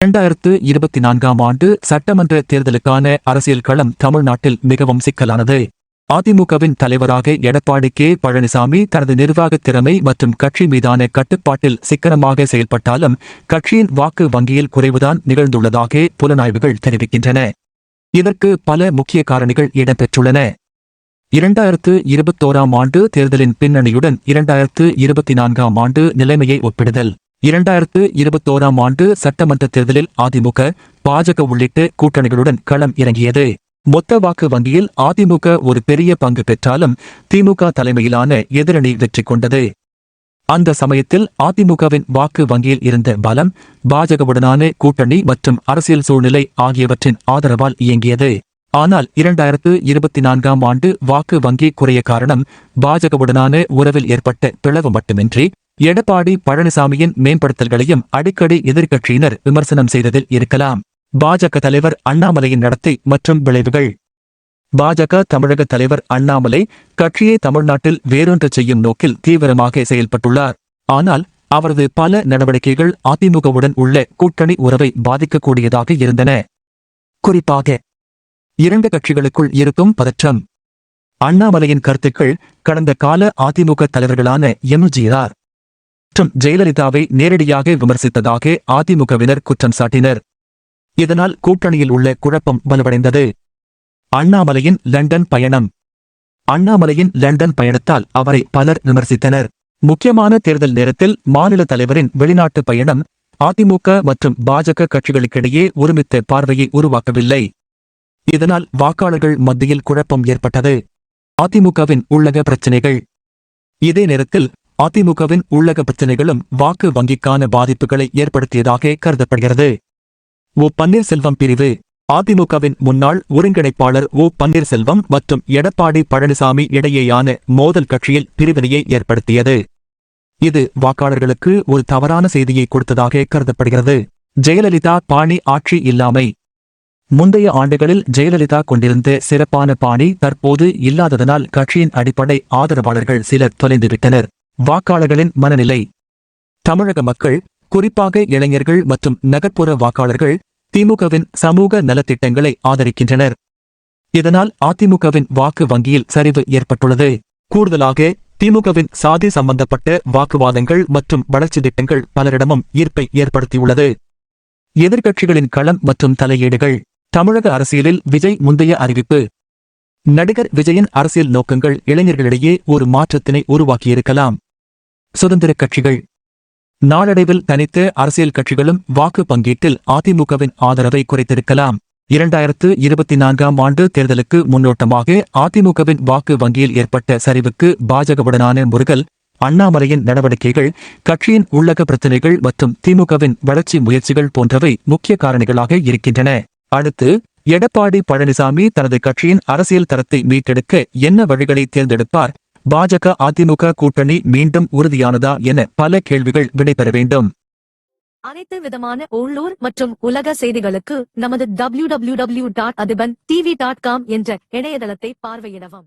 2024ஆம் ஆண்டு சட்டமன்ற தேர்தலுக்கான அரசியல் களம் தமிழ்நாட்டில் மிகவும் சிக்கலானது. அதிமுகவின் தலைவராக எடப்பாடி கே. பழனிசாமி தனது நிர்வாகத் திறமை மற்றும் கட்சி மீதான கட்டுப்பாட்டில் சிக்கனமாக செயல்பட்டாலும் கட்சியின் வாக்கு வங்கியில் குறைவுதான் நிகழ்ந்துள்ளதாக புலனாய்வுகள் தெரிவிக்கின்றன. இதற்கு பல முக்கிய காரணிகள் இடம்பெற்றுள்ளன. 2021ஆம் ஆண்டு தேர்தலின் பின்னணியுடன் 2024ஆம் ஆண்டு நிலைமையை ஒப்பிடுதல். 2021ஆம் ஆண்டு சட்டமன்ற தேர்தலில் அதிமுக, பாஜக உள்ளிட்ட கூட்டணிகளுடன் களம் இறங்கியது. மொத்த வாக்கு வங்கியில் அதிமுக ஒரு பெரிய பங்கு பெற்றாலும் திமுக தலைமையிலான எதிரணி வெற்றி கொண்டது. அந்த சமயத்தில் அதிமுகவின் வாக்கு வங்கியில் இருந்த பலம், பாஜகவுடனான கூட்டணி மற்றும் அரசியல் சூழ்நிலை ஆகியவற்றின் ஆதரவால் இயங்கியது. ஆனால் 2024ஆம் ஆண்டு வாக்கு வங்கி குறைய காரணம் பாஜகவுடனான உறவில் ஏற்பட்ட பிளவு மட்டுமின்றி எடப்பாடி பழனிசாமியின் மேம்படுத்தல்களையும் அடிக்கடி எதிர்க்கட்சியினர் விமர்சனம் செய்ததில் இருக்கலாம். பாஜக தலைவர் அண்ணாமலையின் நடத்தை மற்றும் விளைவுகள். பாஜக தமிழக தலைவர் அண்ணாமலை கட்சியை தமிழ்நாட்டில் வேரூன்றச் செய்யும் நோக்கில் தீவிரமாக செயல்பட்டுள்ளார். ஆனால் அவரது பல நடவடிக்கைகள் அதிமுகவுடன் உள்ள கூட்டணி உறவை பாதிக்கக்கூடியதாக இருந்தன. குறிப்பாக இரண்டு கட்சிகளுக்குள் இருக்கும் பதற்றம். அண்ணாமலையின் கருத்துக்கள் கடந்த கால அதிமுக தலைவர்களான எம்.ஜி.ஆர். மற்றும் ஜெயலலிதாவை நேரடியாக விமர்சித்ததாக அதிமுகவினர் குற்றம் சாட்டினர். இதனால் கூட்டணியில் உள்ள குழப்பம் வலுவடைந்தது. அண்ணாமலையின் லண்டன் பயணம். அண்ணாமலையின் லண்டன் பயணத்தால் அவரை பலர் விமர்சித்தனர். முக்கியமான தேர்தல் நேரத்தில் மாநில தலைவரின் வெளிநாட்டு பயணம் அதிமுக மற்றும் பாஜக கட்சிகளுக்கிடையே ஒருமித்த பார்வையை உருவாக்கவில்லை. இதனால் வாக்காளர்கள் மத்தியில் குழப்பம் ஏற்பட்டது. அதிமுகவின் உள்ளக பிரச்சினைகள். இதே நேரத்தில் அதிமுகவின் உள்ளக பிரச்சினைகளும் வாக்கு வங்கிக்கான பாதிப்புகளை ஏற்படுத்தியதாக கருதப்படுகிறது. ஓ. பன்னீர்செல்வம் பிரிவு. அதிமுகவின் முன்னாள் ஒருங்கிணைப்பாளர் ஓ. பன்னீர்செல்வம் மற்றும் எடப்பாடி பழனிசாமி இடையேயான மோதல் கட்சியில் பிரிவினையை ஏற்படுத்தியது. இது வாக்காளர்களுக்கு ஒரு தவறான செய்தியை கொடுத்ததாக கருதப்படுகிறது. ஜெயலலிதா பாணி ஆட்சி இல்லாமை. முந்தைய ஆண்டுகளில் ஜெயலலிதா கொண்டிருந்த சிறப்பான பாணி தற்போது இல்லாததனால் கட்சியின் அடிப்படை ஆதரவாளர்கள் சிலர் தொலைந்துவிட்டனர். வாக்காளர்களின் மனநிலை. தமிழக மக்கள், குறிப்பாக இளைஞர்கள் மற்றும் நகர்ப்புற வாக்காளர்கள் திமுகவின் சமூக நலத்திட்டங்களை ஆதரிக்கின்றனர். இதனால் அதிமுகவின் வாக்கு வங்கியில் சரிவு ஏற்பட்டுள்ளது. கூடுதலாக திமுகவின் சாதி சம்பந்தப்பட்ட வாக்குவாதங்கள் மற்றும் வளர்ச்சி திட்டங்கள் பலரிடமும் ஈர்ப்பை ஏற்படுத்தியுள்ளது. எதிர்க்கட்சிகளின் களம் மற்றும் தலையீடுகள். தமிழக அரசியலில் விஜய் முந்தைய அறிவிப்பு. நடிகர் விஜயின் அரசியல் நோக்கங்கள் இளைஞர்களிடையே ஒரு மாற்றத்தினை உருவாக்கியிருக்கலாம். சுதந்திர கட்சிகள். நாளடைவில் தனித்த அரசியல் கட்சிகளும் வாக்கு பங்கீட்டில் அதிமுகவின் ஆதரவை குறைத்திருக்கலாம். 2024ஆம் ஆண்டு தேர்தலுக்கு முன்னோட்டமாக அதிமுகவின் வாக்கு வங்கியில் ஏற்பட்ட சரிவுக்கு பாஜகவுடனான முருகல், அண்ணாமலையின் நடவடிக்கைகள், கட்சியின் உள்ளக பிரச்சினைகள் மற்றும் திமுகவின் வளர்ச்சி முயற்சிகள் போன்றவை முக்கிய காரணிகளாக இருக்கின்றன. அடுத்து, எடப்பாடி பழனிசாமி தனது கட்சியின் அரசியல் தரத்தை மீட்டெடுக்க என்ன வழிகளை தேர்ந்தெடுப்பார்? பாஜக அதிமுக கூட்டணி மீண்டும் உறுதியானதா என பல கேள்விகள் விடைபெற வேண்டும். அனைத்து விதமான உள்ளூர் மற்றும் உலக செய்திகளுக்கு நமது www.adibantv.com என்ற இணையதளத்தை பார்வையிடவும்.